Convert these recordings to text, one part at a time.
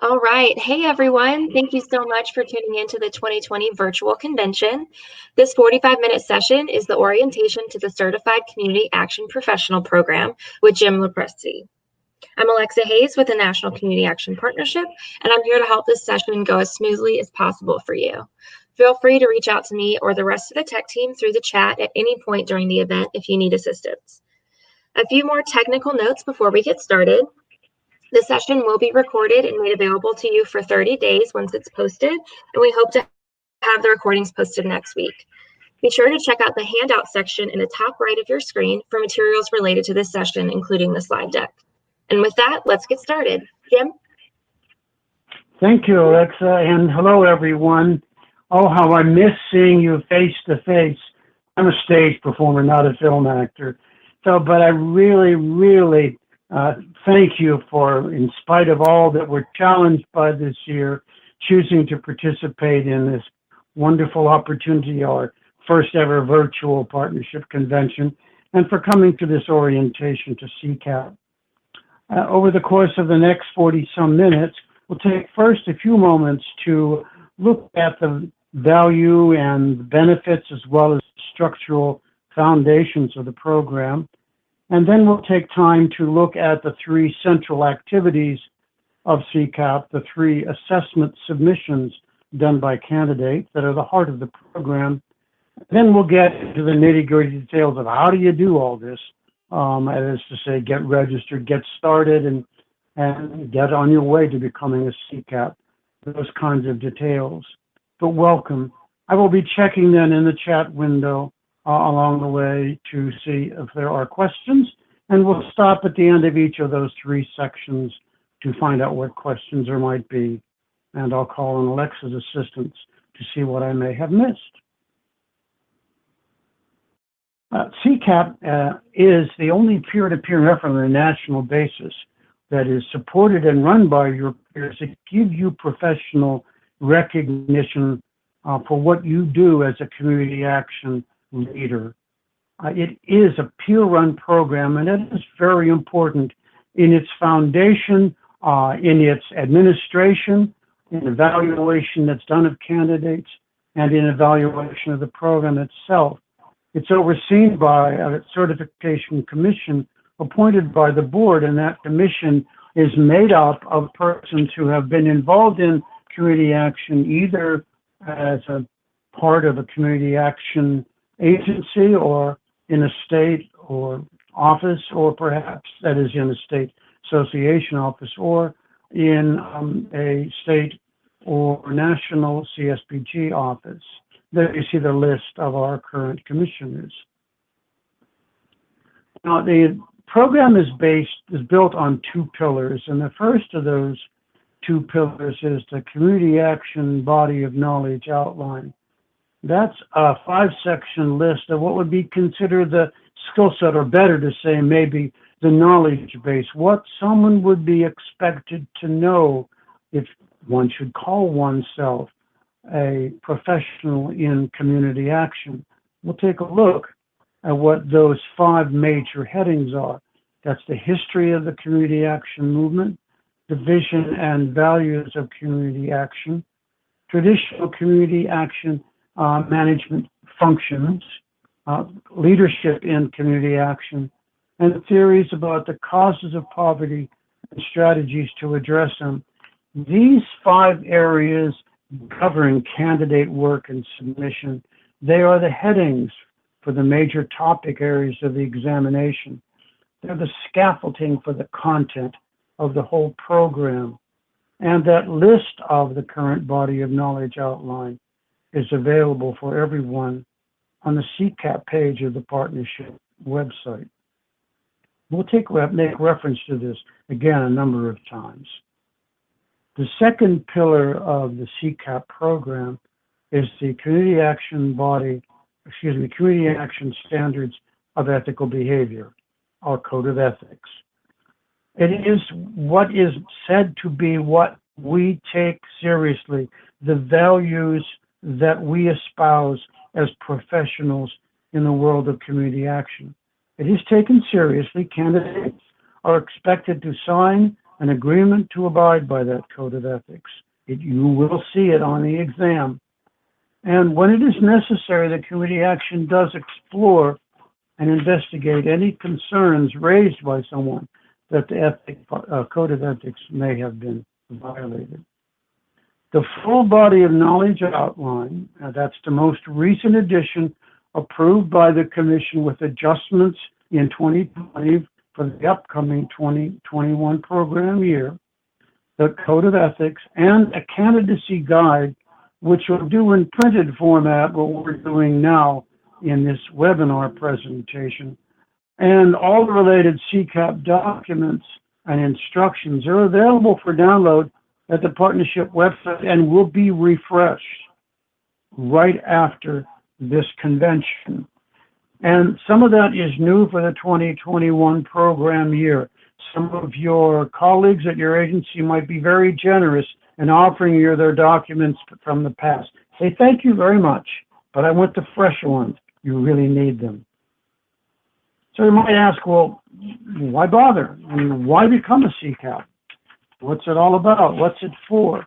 All right. Hey, everyone. Thank you so much for tuning in to the 2020 virtual convention. This 45-minute session is the orientation to the Certified Community Action Professional Program with Jim Lepresti. I'm Alexa Hayes with the National Community Action Partnership, and I'm here to help this session go as smoothly as possible for you. Feel free to reach out to me or the rest of the tech team through the chat at any point during the event if you need assistance. A few more technical notes before we get started. The session will be recorded and made available to you for 30 days once it's posted, and we hope to have the recordings posted next week. Be sure to check out the handout section in the top right of your screen for materials related to this session, including the slide deck. And with that, let's get started. Jim? Thank you, Alexa, and hello, everyone. Oh, how I miss seeing you face to face. I'm a stage performer, not a film actor. But I really thank you for, in spite of all that we're challenged by this year, choosing to participate in this wonderful opportunity, our first ever virtual partnership convention, and for coming to this orientation to CCAP. Over the course of the next 40-some minutes, we'll take first a few moments to look at the value and benefits as well as structural foundations of the program. And then we'll take time to look at the three central activities of CCAP, the three assessment submissions done by candidates that are the heart of the program. Then we'll get into the nitty-gritty details of how do you do all this, that is to say, get registered, get started, and get on your way to becoming a CCAP, those kinds of details. But welcome. I will be checking then in the chat window along the way to see if there are questions, and we'll stop at the end of each of those three sections to find out what questions there might be, and I'll call on Alexa's assistance to see what I may have missed. CCAP is the only peer-to-peer effort on a national basis that is supported and run by your peers to give you professional recognition for what you do as a community action leader. It is a peer-run program, and it is very important in its foundation, in its administration, in evaluation that's done of candidates, and in evaluation of the program itself. It's overseen by a certification commission appointed by the board, and that commission is made up of persons who have been involved in community action either as a part of a community action agency or in a state or office, or perhaps that is in a state association office or in a state or national CSBG office. There you see the list of our current commissioners. Now, the program is built on two pillars, and the first of those two pillars is the Community Action Body of Knowledge Outline. That's a 5-section list of what would be considered the skill set, or better to say maybe the knowledge base, what someone would be expected to know if one should call oneself a professional in community action. We'll take a look at what those 5 major headings are. That's the history of the community action movement, the vision and values of community action, traditional community action management functions, leadership in community action, and theories about the causes of poverty and strategies to address them. These 5 areas covering candidate work and submission, they are the headings for the major topic areas of the examination. They're the scaffolding for the content of the whole program. And that list of the current body of knowledge outline is available for everyone on the CCAP page of the partnership website. We'll make reference to this again a number of times. The second pillar of the CCAP program is the Community Action Standards of Ethical Behavior, our Code of Ethics. It is what is said to be what we take seriously, the values that we espouse as professionals in the world of community action. It is taken seriously. Candidates are expected to sign an agreement to abide by that code of ethics. You will see it on the exam. And when it is necessary, the community action does explore and investigate any concerns raised by someone that the code of ethics may have been violated. The full body of knowledge outline, that's the most recent edition approved by the Commission with adjustments in 2020 for the upcoming 2021 program year, the Code of Ethics, and a candidacy guide, which will do in printed format what we're doing now in this webinar presentation. And all the related CCAP documents and instructions are available for download at the partnership website and will be refreshed right after this convention. And some of that is new for the 2021 program year. Some of your colleagues at your agency might be very generous in offering you their documents from the past. Say, thank you very much, but I want the fresh ones. You really need them. So you might ask, well, why bother? I mean, why become a CCAP? What's it all about? What's it for?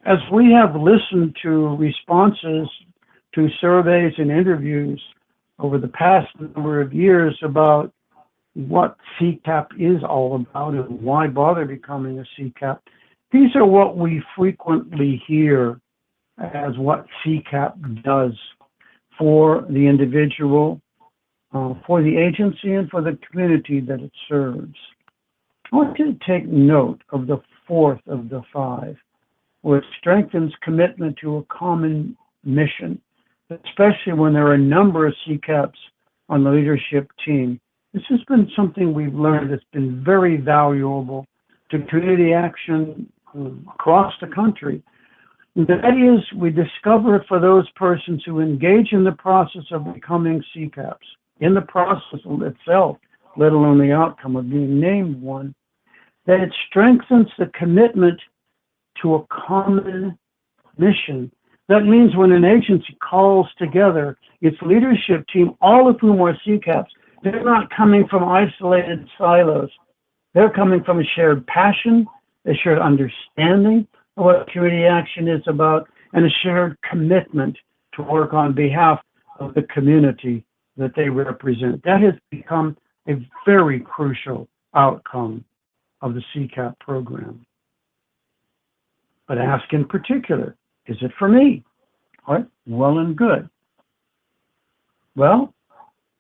As we have listened to responses to surveys and interviews over the past number of years about what CCAP is all about and why bother becoming a CCAP, these are what we frequently hear as what CCAP does for the individual, for the agency, and for the community that it serves. I want you to take note of the fourth of the five, where it strengthens commitment to a common mission, especially when there are a number of CCAPs on the leadership team. This has been something we've learned that's been very valuable to community action across the country. That is, we discover it for those persons who engage in the process of becoming CCAPs, in the process itself, let alone the outcome of being named one, that it strengthens the commitment to a common mission. That means when an agency calls together its leadership team, all of whom are CCAPs, they're not coming from isolated silos. They're coming from a shared passion, a shared understanding of what community action is about, and a shared commitment to work on behalf of the community that they represent. That has become a very crucial outcome of the CCAP program. But ask in particular, is it for me? All right, well and good. Well,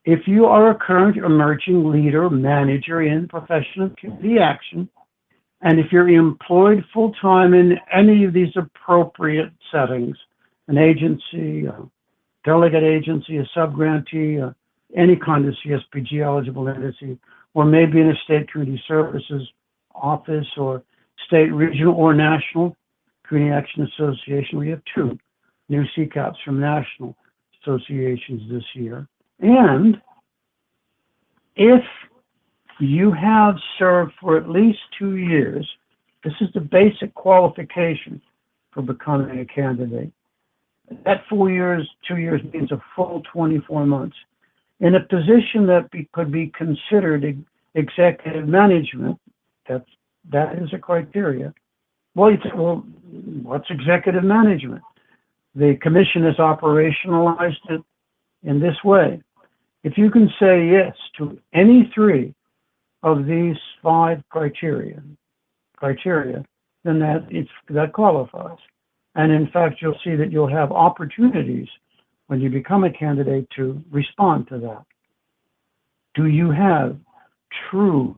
if you are a current emerging leader, manager in professional community action, and if you're employed full-time in any of these appropriate settings, an agency, a delegate agency, a sub-grantee, any kind of CSBG eligible entity, or maybe in a state community services office or state, regional, or national community action association. We have 2 new CCAPs from national associations this year. And if you have served for at least 2 years, this is the basic qualification for becoming a candidate. That 2 years means a full 24 months. In a position that could be considered executive management, that is a criteria. Well, you say, well, what's executive management? The commission has operationalized it in this way. If you can say yes to any 3 of these 5 criteria, then that qualifies. And in fact, you'll see that you'll have opportunities when you become a candidate to respond to that. Do you have true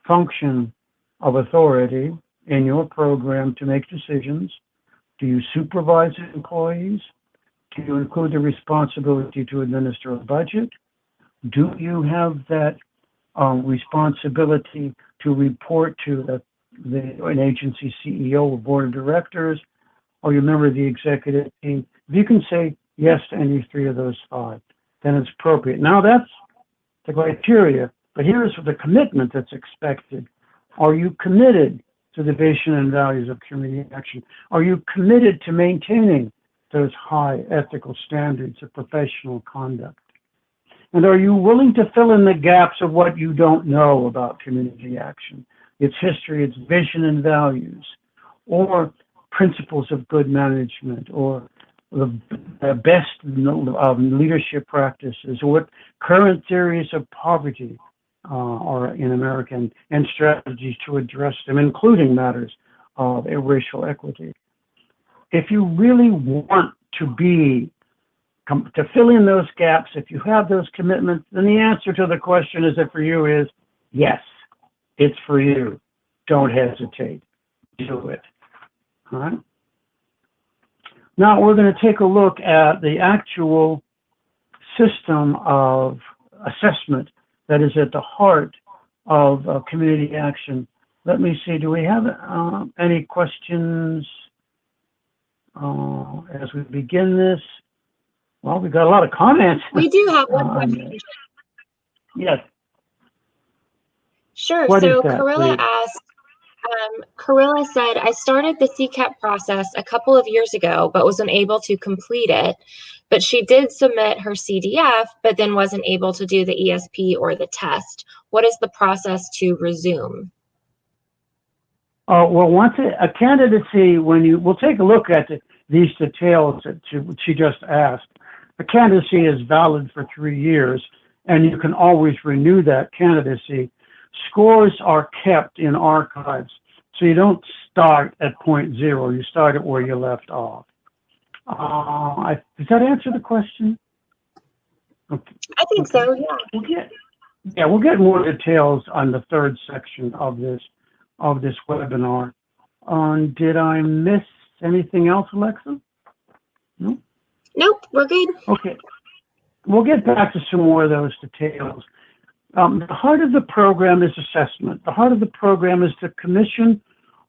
function of authority in your program to make decisions? Do you supervise employees? Do you include the responsibility to administer a budget? Do you have that responsibility to report to an agency CEO or board of directors, or you're a member of the executive team? If you can say yes to any 3 of those 5, then it's appropriate. Now that's the criteria, but here's the commitment that's expected. Are you committed to the vision and values of community action? Are you committed to maintaining those high ethical standards of professional conduct? And are you willing to fill in the gaps of what you don't know about community action? its history, its vision and values, or principles of good management, or the best leadership practices, or what current theories of poverty are in America, and strategies to address them, including matters of racial equity. If you really want to fill in those gaps, if you have those commitments, then the answer to the question, is it for you, is yes, it's for you. Don't hesitate. Do it. All right? Now we're going to take a look at the actual system of assessment that is at the heart of community action. Let me see, do we have any questions as we begin this? Well, we've got a lot of comments. We do have one question. Yes. Sure. What so is that, Carilla please? asked, Carilla said, I started the CCAP process a couple of years ago, but was unable to complete it. But she did submit her CDF, but then wasn't able to do the ESP or the test. What is the process to resume? Well, once a candidacy, we'll take a look at these details that she just asked. A candidacy is valid for 3 years, and you can always renew that candidacy. Scores are kept in archives, so you don't start at point 0. You start at where you left off. Does that answer the question? Okay. I think so, yeah. We'll get more details on the third section of this webinar. Did I miss anything else, Alexa? No? Nope, we're good. Okay. We'll get back to some more of those details. The heart of the program is assessment. The heart of the program is the commission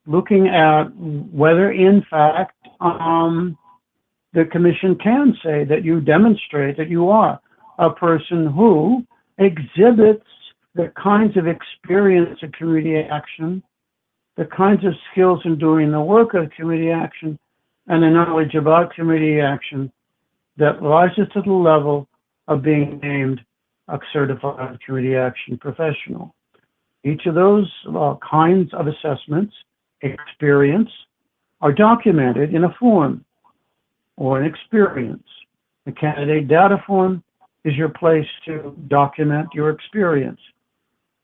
looking at whether, in fact, the commission can say that you demonstrate that you are a person who exhibits the kinds of experience of community action, the kinds of skills in doing the work of community action, and the knowledge about community action that rises to the level of being named a certified community action professional. Each of those kinds of assessments, experience, are documented in a form or an experience. The candidate data form is your place to document your experience.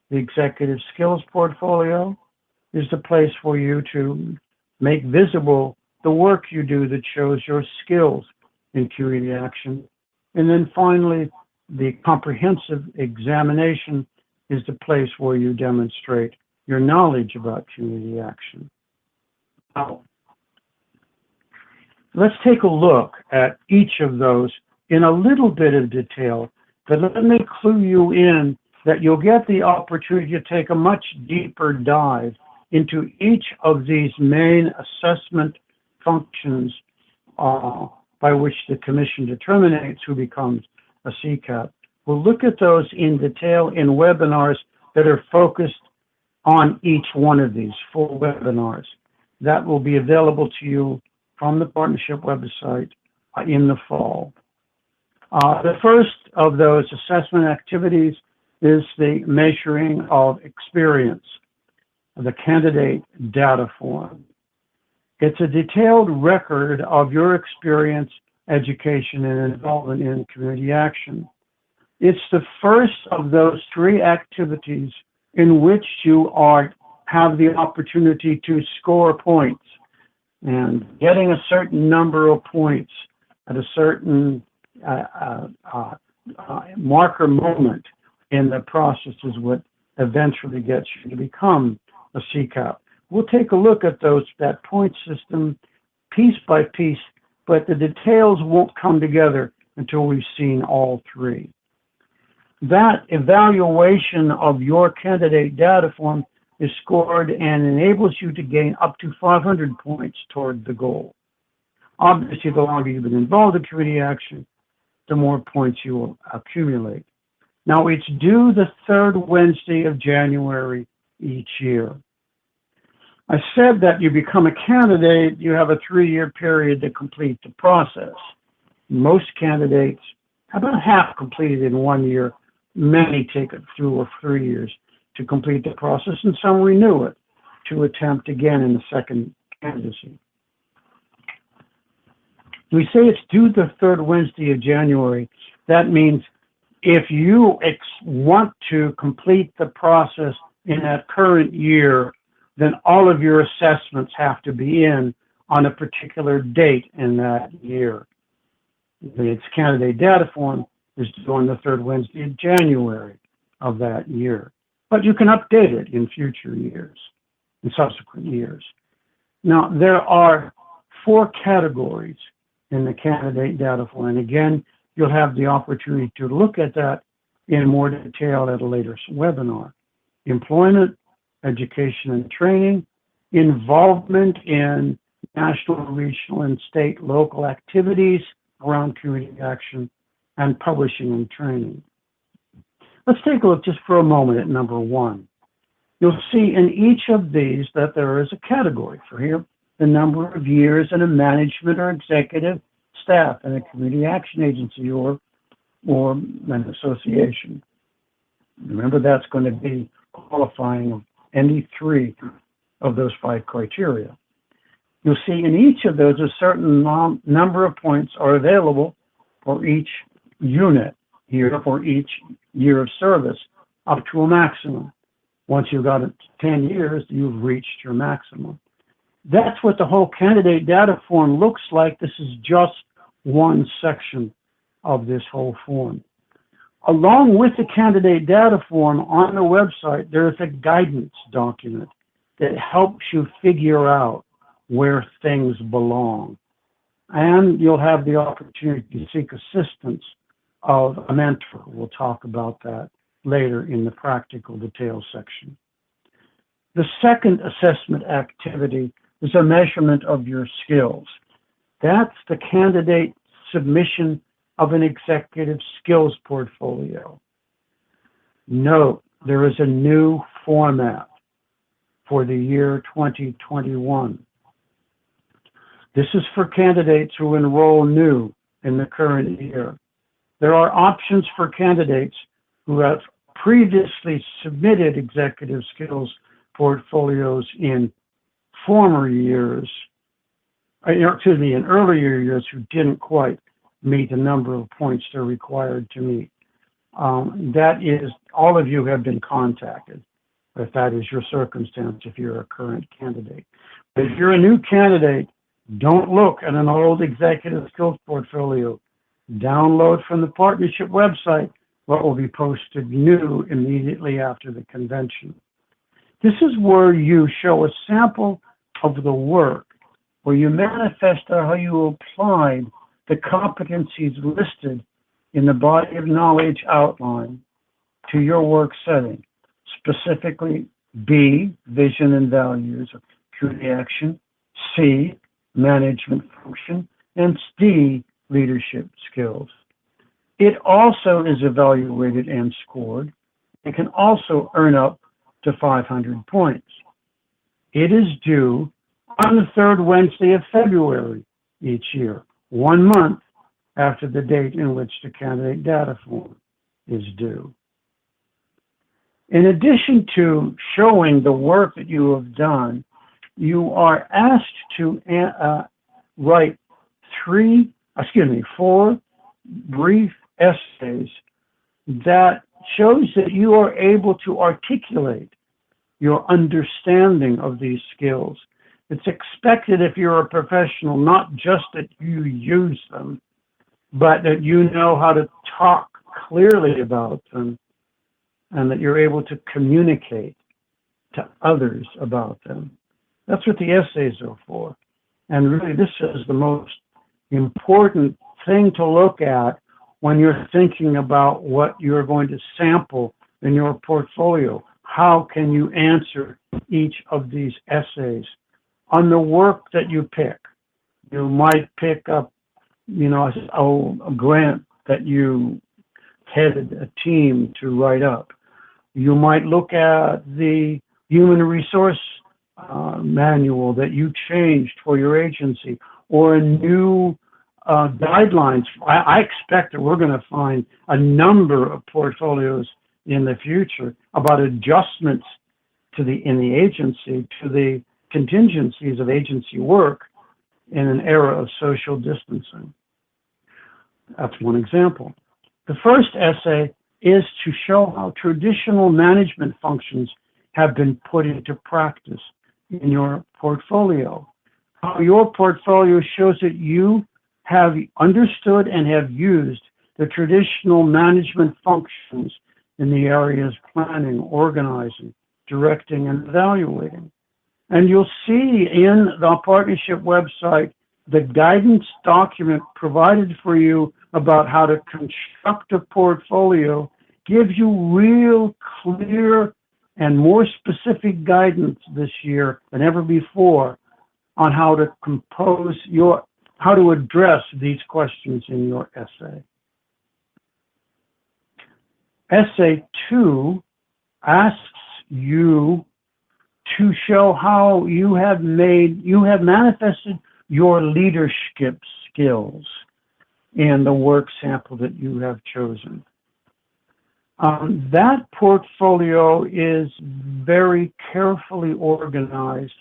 The executive skills portfolio is the place for you to make visible the work you do that shows your skills in community action. And then finally, the comprehensive examination is the place where you demonstrate your knowledge about community action. Now, let's take a look at each of those in a little bit of detail, but let me clue you in that you'll get the opportunity to take a much deeper dive into each of these main assessment functions by which the commission determines who becomes a CCAP. We'll look at those in detail in webinars that are focused on each one of these full webinars. That will be available to you from the partnership website in the fall. The first of those assessment activities is the measuring of experience, the candidate data form. It's a detailed record of your experience, education, and involvement in community action. It's the first of those 3 activities in which you have the opportunity to score points. And getting a certain number of points at a certain marker moment in the process is what eventually gets you to become a CCAP. We'll take a look at that point system piece by piece, but the details won't come together until we've seen all 3. That evaluation of your candidate data form is scored and enables you to gain up to 500 points toward the goal. Obviously, the longer you've been involved in community action, the more points you will accumulate. Now, it's due the 3rd Wednesday of January each year. I said that you become a candidate, you have a 3-year period to complete the process. Most candidates, about half completed in 1 year, many take it 2 or 3 years. to complete the process, and some renew it to attempt again in the second candidacy. We say it's due the third Wednesday of January. That means if you want to complete the process in that current year, then all of your assessments have to be in on a particular date in that year. Its candidate data form is due on the third Wednesday of January of that year. But you can update it in future years, in subsequent years. Now, there are 4 categories in the candidate data form. And again, you'll have the opportunity to look at that in more detail at a later webinar. Employment, education and training, involvement in national, regional, and state local activities around community action, and publishing and training. Let's take a look just for a moment at number 1. You'll see in each of these that there is a category for here, the number of years in a management or executive staff in a community action agency or an association. Remember, that's going to be qualifying of any 3 of those 5 criteria. You'll see in each of those a certain number of points are available for each unit here, for each year of service, up to a maximum. Once you've got it 10 years, you've reached your maximum. That's what the whole candidate data form looks like. This is just one section of this whole form. Along with the candidate data form on the website, there is a guidance document that helps you figure out where things belong. And you'll have the opportunity to seek assistance of a mentor. We'll talk about that later in the practical details section. The second assessment activity is a measurement of your skills. That's the candidate submission of an executive skills portfolio. Note, there is a new format for the year 2021. This is for candidates who enroll new in the current year. There are options for candidates who have previously submitted executive skills portfolios in former years, in earlier years who didn't quite meet the number of points they're required to meet. That is, all of you have been contacted, if that is your circumstance, if you're a current candidate. But if you're a new candidate, don't look at an old executive skills portfolio. Download from the partnership website what will be posted new immediately after the convention. This is where you show a sample of the work, where you manifest how you applied the competencies listed in the body of knowledge outline to your work setting, specifically B, vision and values of community action, C, management function, and D, leadership skills. It also is evaluated and scored. It can also earn up to 500 points. It is due on the third Wednesday of February each year, 1 month after the date in which the candidate data form is due. In addition to showing the work that you have done, you are asked to write 4 brief essays that shows that you are able to articulate your understanding of these skills. It's expected if you're a professional, not just that you use them, but that you know how to talk clearly about them and that you're able to communicate to others about them. That's what the essays are for. And really, this is the most important thing to look at when you're thinking about what you're going to sample in your portfolio. How can you answer each of these essays? On the work that you pick, you might pick up, a grant that you headed a team to write up. You might look at the human resource manual that you changed for your agency, or a new guidelines. I expect that we're going to find a number of portfolios in the future about adjustments in the agency to the contingencies of agency work in an era of social distancing. That's one example. The first essay is to show how traditional management functions have been put into practice in your portfolio. How your portfolio shows that you have understood and have used the traditional management functions in the areas planning, organizing, directing, and evaluating. And you'll see in the partnership website the guidance document provided for you about how to construct a portfolio gives you real clear and more specific guidance this year than ever before on how to how to address these questions in your essay. Essay 2 asks you to show how you have manifested your leadership skills in the work sample that you have chosen. That portfolio is very carefully organized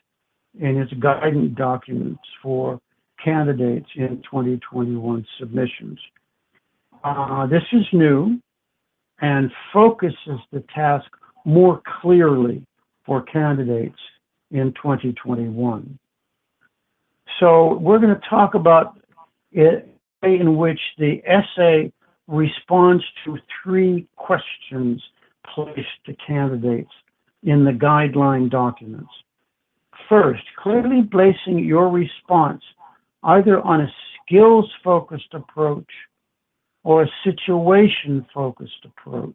in its guidance documents for candidates in 2021 submissions. This is new and focuses the task more clearly for candidates in 2021. So we're going to talk about it in which the essay responds to 3 questions placed to candidates in the guideline documents. First, clearly placing your response either on a skills-focused approach or a situation-focused approach.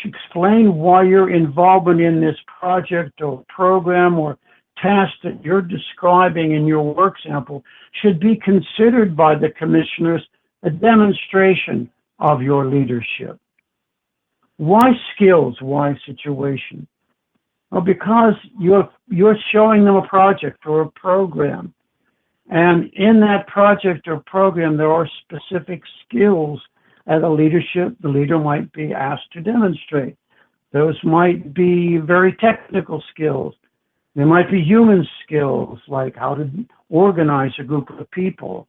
Explain why your involvement in this project or program or task that you're describing in your work sample should be considered by the commissioners a demonstration of your leadership. Why skills? Why situation? Well, because you're showing them a project or a program. And in that project or program, there are specific skills as the leader might be asked to demonstrate. Those might be very technical skills. They might be human skills, like how to organize a group of people.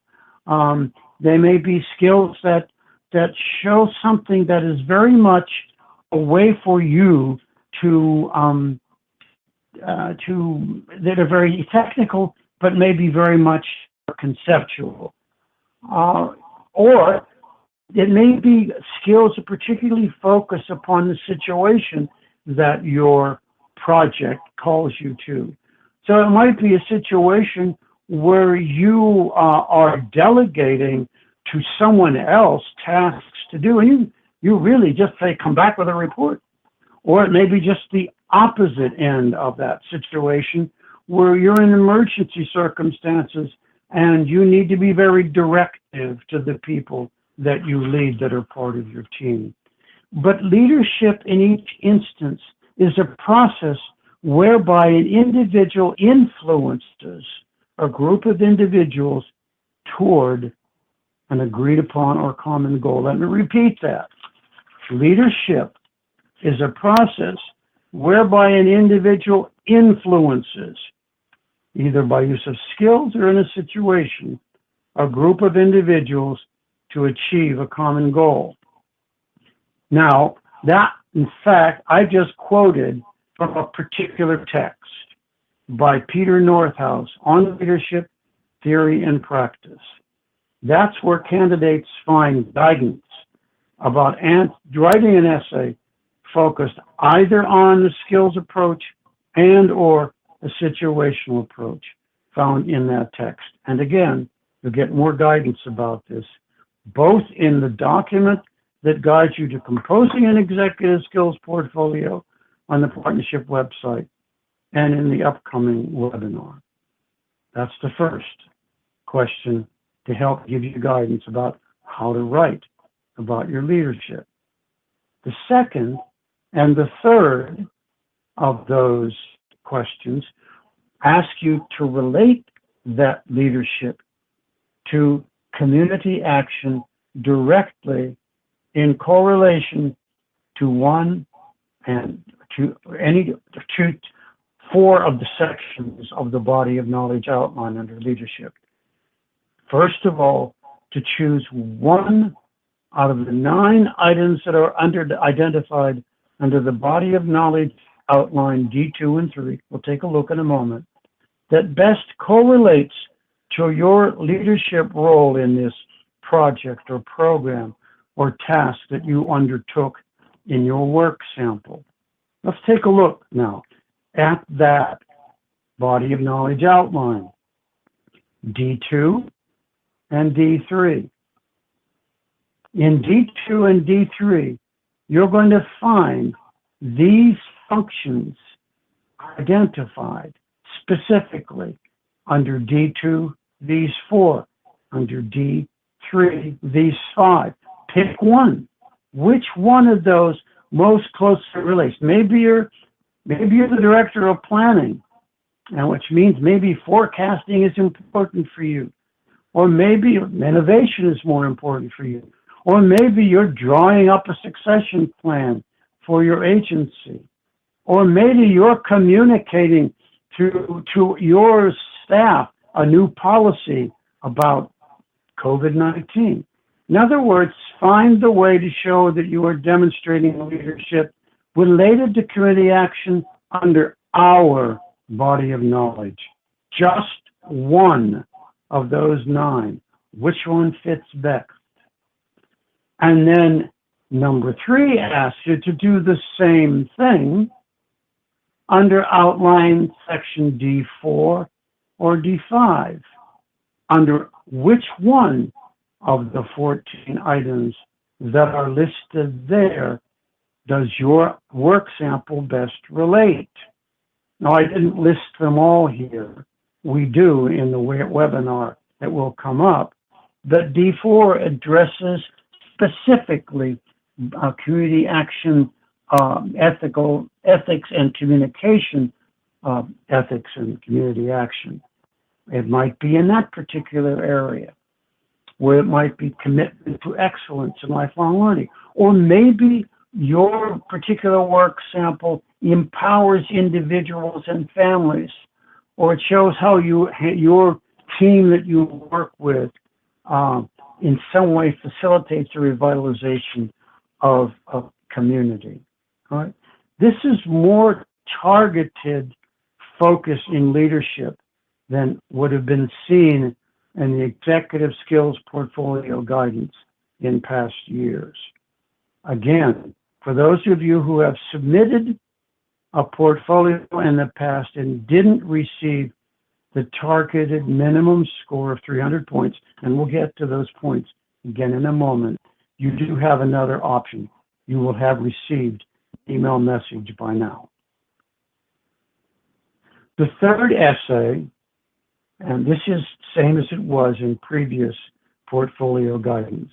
They may be skills that show something that is very much a way for you that are very technical, but maybe very much conceptual. Or it may be skills that particularly focus upon the situation that your project calls you to. So it might be a situation where you are delegating to someone else tasks to do, and you really just say, come back with a report. Or it may be just the opposite end of that situation, where you're in emergency circumstances and you need to be very directive to the people that you lead that are part of your team. But leadership in each instance is a process whereby an individual influences a group of individuals toward an agreed upon or common goal. Let me repeat that. Leadership is a process whereby an individual influences, either by use of skills or in a situation, a group of individuals to achieve a common goal. Now, that, in fact, I just quoted from a particular text by Peter Northouse on leadership, theory, and practice. That's where candidates find guidance about writing an essay focused either on the skills approach and or a situational approach found in that text. And again, you'll get more guidance about this, both in the document that guides you to composing an executive skills portfolio on the partnership website and in the upcoming webinar. That's the first question to help give you guidance about how to write about your leadership. The second and the third of those questions ask you to relate that leadership to community action directly in correlation to one and to four of the sections of the body of knowledge outline under leadership. First of all, to choose one out of the 9 items that are identified under the body of knowledge outline D2 and 3, we'll take a look in a moment, that best correlates to your leadership role in this project or program or task that you undertook in your work sample. Let's take a look now at that body of knowledge outline, D2 and D3. In D2 and D3, you're going to find these functions identified specifically under D2, these 4, under D3, these 5. Pick one. Which one of those most closely relates? Maybe you're the director of planning, and which means maybe forecasting is important for you, or maybe innovation is more important for you, or maybe you're drawing up a succession plan for your agency, or maybe you're communicating to your staff a new policy about COVID-19. In other words, find the way to show that you are demonstrating leadership related to community action under our body of knowledge. Just one of those 9. Which one fits best? And then number 3 asks you to do the same thing under outline section D4 or D5. Under which one of the 14 items that are listed there does your work sample best relate? Now, I didn't list them all here. We do in the webinar that will come up. But D4 addresses specifically community action, ethics and communication, ethics and community action. It might be in that particular area, where it might be commitment to excellence and lifelong learning. Or maybe your particular work sample empowers individuals and families, or it shows how your team that you work with in some way facilitates the revitalization of community. All right? This is more targeted focus in leadership than would have been seen in the executive skills portfolio guidance in past years. Again, for those of you who have submitted a portfolio in the past and didn't receive the targeted minimum score of 300 points, and we'll get to those points again in a moment, you do have another option. You will have received an email message by now. The third essay, and this is same as it was in previous portfolio guidance,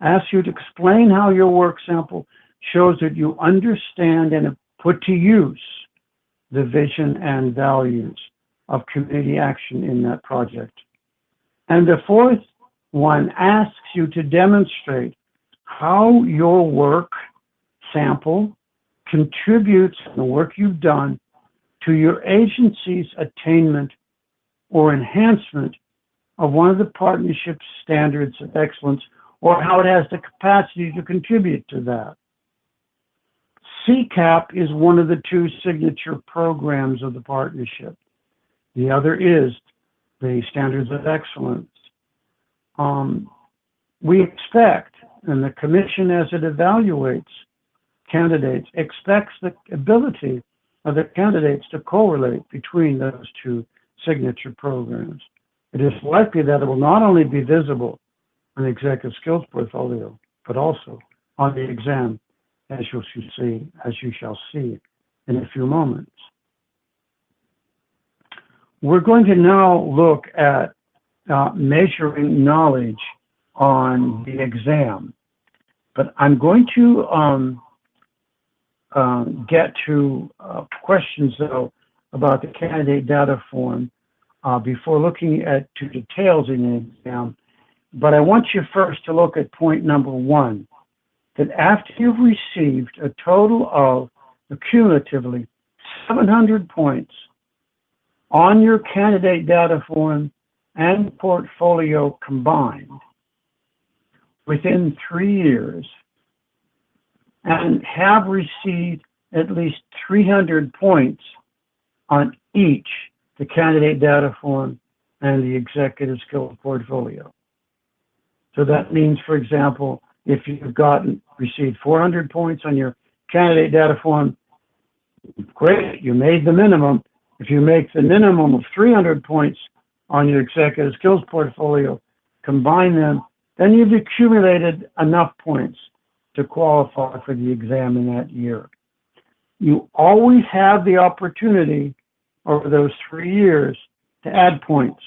asks you to explain how your work sample shows that you understand and have put to use the vision and values of community action in that project. And the fourth one asks you to demonstrate how your work sample contributes in the work you've done to your agency's attainment or enhancement of one of the partnership's standards of excellence, or how it has the capacity to contribute to that. CCAP is one of the 2 signature programs of the partnership. The other is the standards of excellence. We expect, and the commission as it evaluates candidates, expects the ability of the candidates to correlate between those 2 signature programs. It is likely that it will not only be visible on the executive skills portfolio, but also on the exam, as you shall see in a few moments. We're going to now look at measuring knowledge on the exam, but I'm going to get to questions, though, about the candidate data form before looking at to details in the exam. But I want you first to look at point number 1, that after you've received a total of cumulatively 700 points on your candidate data form and portfolio combined within 3 years, and have received at least 300 points on each the candidate data form and the executive skills portfolio. So that means, for example, if you've received 400 points on your candidate data form, great, you made the minimum. If you make the minimum of 300 points on your executive skills portfolio, combine them, then you've accumulated enough points to qualify for the exam in that year. You always have the opportunity over those 3 years to add points.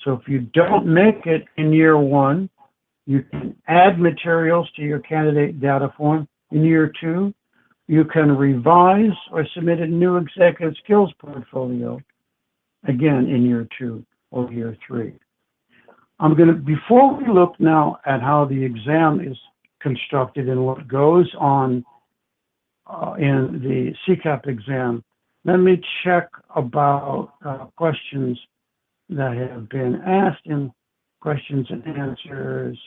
So if you don't make it in year 1, you can add materials to your candidate data form in year 2. You can revise or submit a new executive skills portfolio, again, in year 2 or year 3. Before we look now at how the exam is constructed and what goes on in the CCAP exam, let me check about questions that have been asked in questions and answers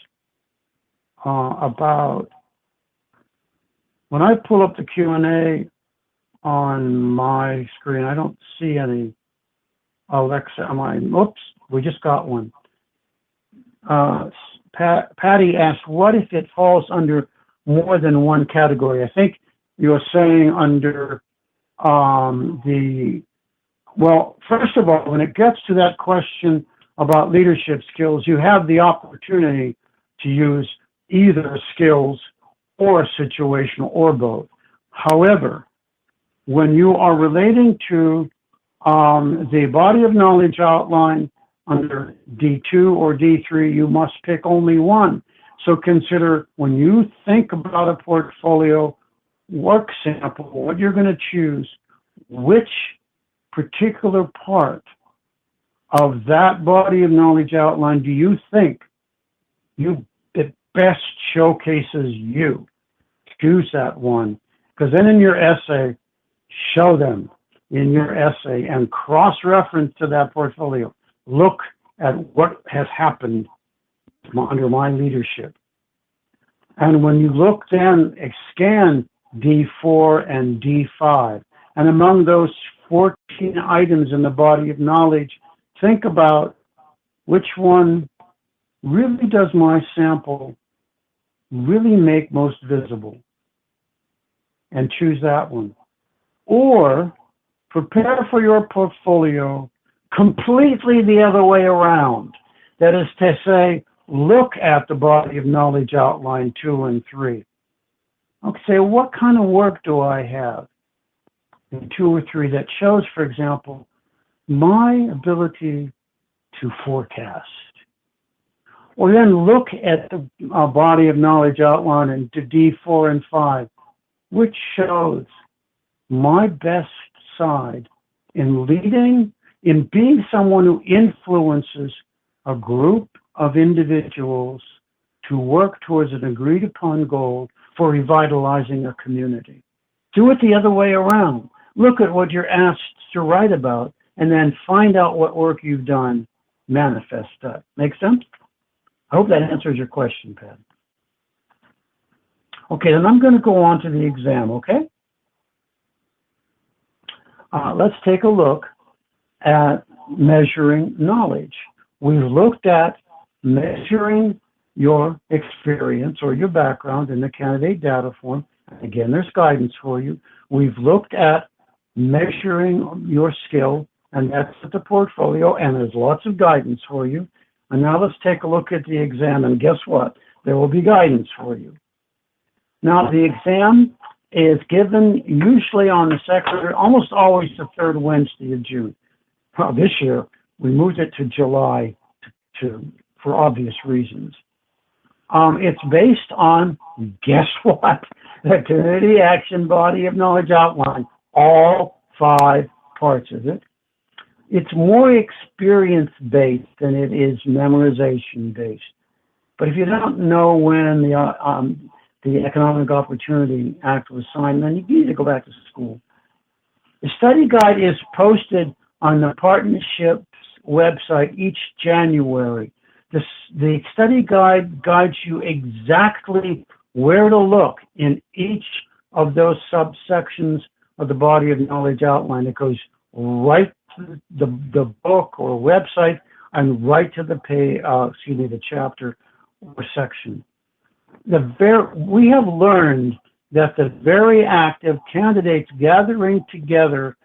about, when I pull up the Q&A on my screen, I don't see any. Alexa, oops, we just got one. Patty asked, what if it falls under more than one category? I think you're saying under well, first of all, when it gets to that question about leadership skills, you have the opportunity to use either skills or situational or both. However, when you are relating to the body of knowledge outline under D2 or D3, you must pick only one. So consider, when you think about a portfolio work sample, what you're going to choose, which particular part of that body of knowledge outline do you think it best showcases you? Choose that one, because then in your essay, show them in your essay and cross-reference to that portfolio. Look at what has happened under my leadership. And when you look then, scan D4 and D5, and among those 14 items in the body of knowledge, think about which one really does my sample really make most visible, and choose that one. Or prepare for your portfolio completely the other way around. That is to say, look at the body of knowledge outline 2 and 3. Okay, what kind of work do I have in 2 or 3 that shows, for example, my ability to forecast? Or then look at the body of knowledge outline into D4 and 5, which shows my best side in leading, in being someone who influences a group of individuals to work towards an agreed upon goal for revitalizing a community. Do it the other way around. Look at what you're asked to write about and then find out what work you've done, manifest that. Make sense? I hope that answers your question, Pat. Okay, then I'm going to go on to the exam, okay? Let's take a look at measuring knowledge. We've looked at measuring your experience or your background in the candidate data form. Again, there's guidance for you. We've looked at measuring your skill, and that's at the portfolio, and there's lots of guidance for you. And now let's take a look at the exam, and guess what? There will be guidance for you. Now, the exam is given usually on the second, or almost always the third Wednesday of June. Well, this year, we moved it to July for obvious reasons. It's based on, guess what? The community action body of knowledge outline, all 5 parts of it. It's more experience-based than it is memorization-based. But if you don't know when the Economic Opportunity Act was signed, then you need to go back to school. The study guide is posted on the partnership's website each January. The study guide guides you exactly where to look in each of those subsections of the body of knowledge outline. It goes right to the book or website and right to the the chapter or section. We have learned that the very act of candidates gathering together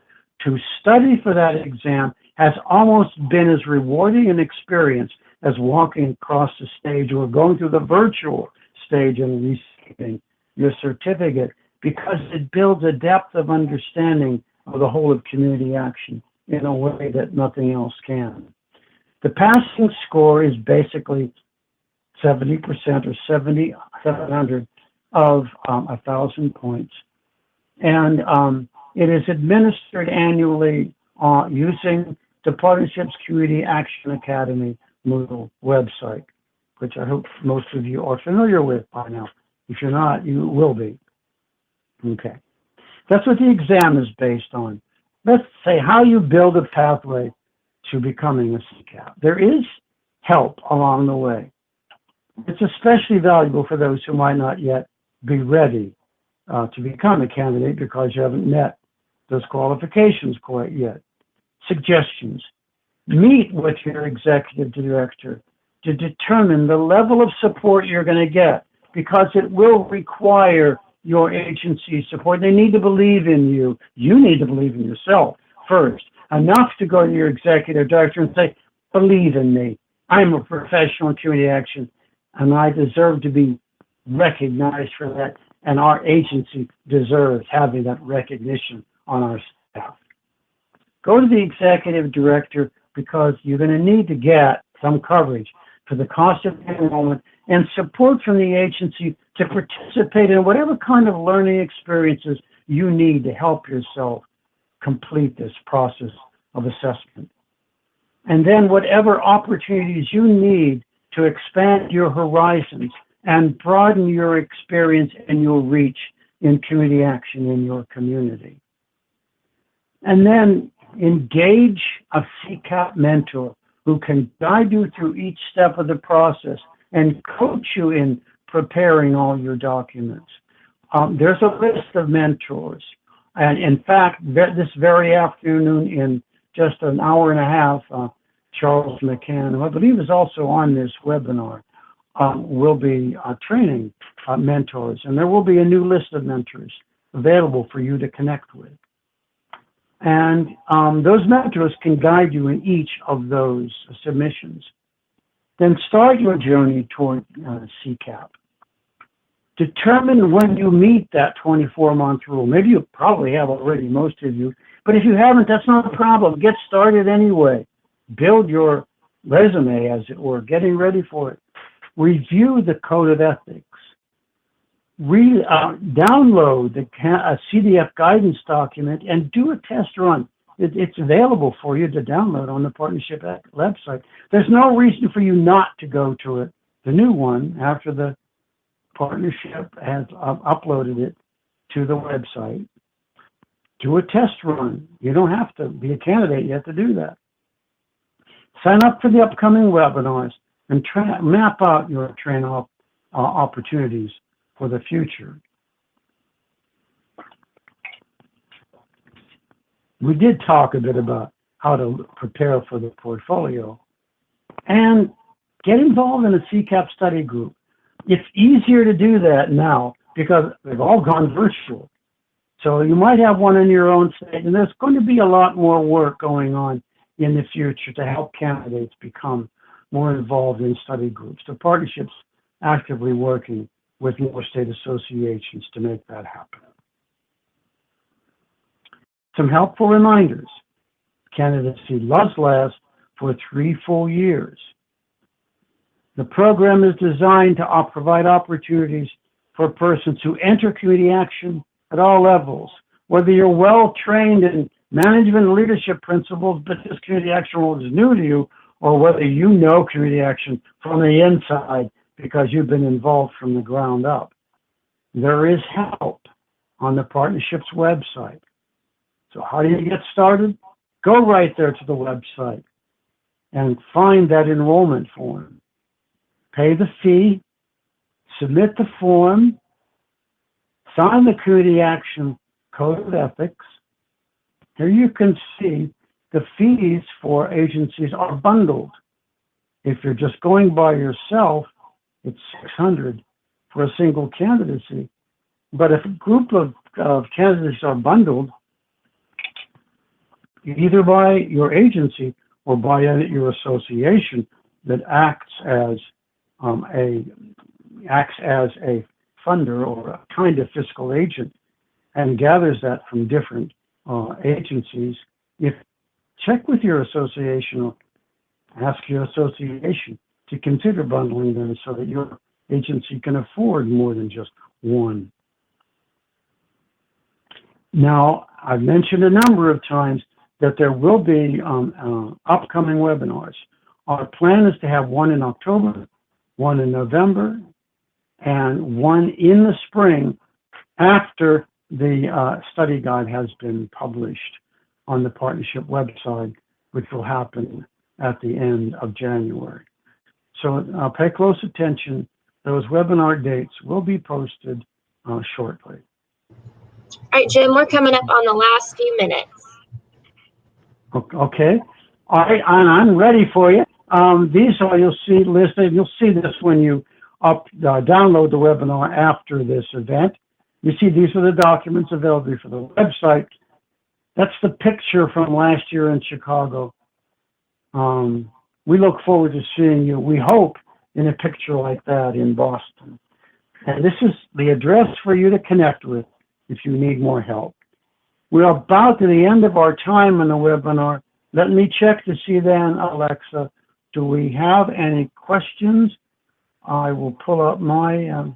to study for that exam has almost been as rewarding an experience as walking across the stage or going through the virtual stage and receiving your certificate, because it builds a depth of understanding of the whole of community action in a way that nothing else can. The passing score is basically 70% or 700 of 1,000 points. And it is administered annually using the Partnership's Community Action Academy Moodle website, which I hope most of you are familiar with by now. If you're not, you will be. Okay. That's what the exam is based on. Let's say how you build a pathway to becoming a CCAP. There is help along the way. It's especially valuable for those who might not yet be ready to become a candidate because you haven't met those qualifications quite yet. Suggestions. Meet with your executive director to determine the level of support you're going to get, because it will require your agency's support. They need to believe in you. You need to believe in yourself first, enough to go to your executive director and say, believe in me. I'm a professional in community action, and I deserve to be recognized for that, and our agency deserves having that recognition on our staff. Go to the executive director, because you're going to need to get some coverage for the cost of enrollment and support from the agency to participate in whatever kind of learning experiences you need to help yourself complete this process of assessment. And then whatever opportunities you need to expand your horizons and broaden your experience and your reach in community action in your community. And then engage a CCAP mentor who can guide you through each step of the process and coach you in preparing all your documents. There's a list of mentors. And in fact, this very afternoon, in just an hour and a half, Charles McCann, who I believe is also on this webinar, will be training mentors. And there will be a new list of mentors available for you to connect with. And those mentors can guide you in each of those submissions. Then start your journey toward CCAP. Determine when you meet that 24-month rule. Maybe you probably have already, most of you. But if you haven't, that's not a problem. Get started anyway. Build your resume, as it were, getting ready for it. Review the Code of Ethics. Download the CDF guidance document and do a test run. It's available for you to download on the Partnership website. There's no reason for you not to go to it. The new one, after the Partnership has uploaded it to the website. Do a test run. You don't have to be a candidate yet to do that. Sign up for the upcoming webinars and map out your training opportunities for the future. We did talk a bit about how to prepare for the portfolio and get involved in a CCAP study group. It's easier to do that now because they've all gone virtual. So you might have one in your own state, and there's going to be a lot more work going on in the future to help candidates become more involved in study groups. The Partnership's actively working with more state associations to make that happen. Some helpful reminders. Candidacy does last for 3 full years. The program is designed to provide opportunities for persons who enter community action at all levels, whether you're well-trained in management and leadership principles, but this community action role is new to you, or whether you know community action from the inside because you've been involved from the ground up. There is help on the partnership's website. So how do you get started? Go right there to the website and find that enrollment form. Pay the fee, submit the form, sign the Community Action Code of Ethics. Here you can see the fees for agencies are bundled. If you're just going by yourself, it's $600 for a single candidacy. But if a group of candidates are bundled, either by your agency or by your association that acts as a funder or a kind of fiscal agent and gathers that from different agencies, if check with your association or ask your association to consider bundling them so that your agency can afford more than just one. Now, I've mentioned a number of times that there will be upcoming webinars. Our plan is to have one in October, one in November, and one in the spring after the study guide has been published on the partnership website, which will happen at the end of January. So pay close attention. Those webinar dates will be posted shortly. All right, Jim, we're coming up on the last few minutes. Okay. All right, and I'm ready for you. These are, you'll see listed, you'll see this when you download the webinar after this event. You see these are the documents available for the website. That's the picture from last year in Chicago. We look forward to seeing you, we hope, in a picture like that in Boston. And this is the address for you to connect with if you need more help. We're about to the end of our time in the webinar. Let me check to see then, Alexa, do we have any questions? I will pull up my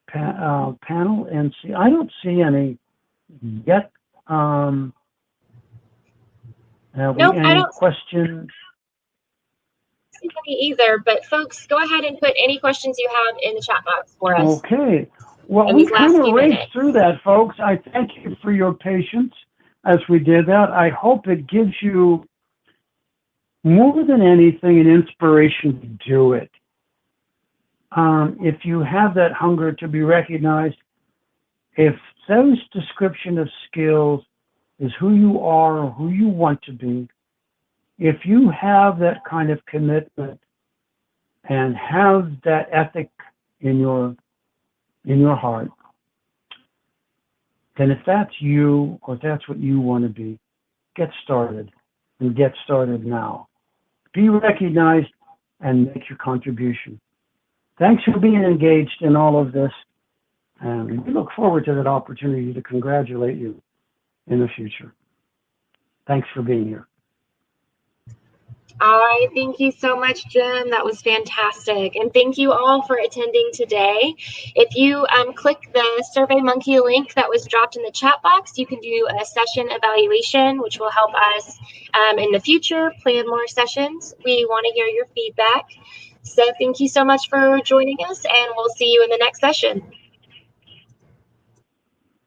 panel and see. I don't see any yet. Nope, I don't questions? see any either, but folks, go ahead and put any questions you have in the chat box for us. Okay. Well, we kind of raced through that, folks. I thank you for your patience as we did that. I hope it gives you, more than anything, an inspiration to do it. If you have that hunger to be recognized, if those description of skills is who you are or who you want to be, if you have that kind of commitment and have that ethic in your heart, then if that's you or that's what you want to be, get started, and get started now. Be recognized and make your contribution. Thanks for being engaged in all of this, and we look forward to that opportunity to congratulate you in the future. Thanks for being here. All right, thank you so much, Jim. That was fantastic. And thank you all for attending today. If you click the SurveyMonkey link that was dropped in the chat box, you can do a session evaluation, which will help us in the future plan more sessions. We want to hear your feedback. So thank you so much for joining us, and we'll see you in the next session.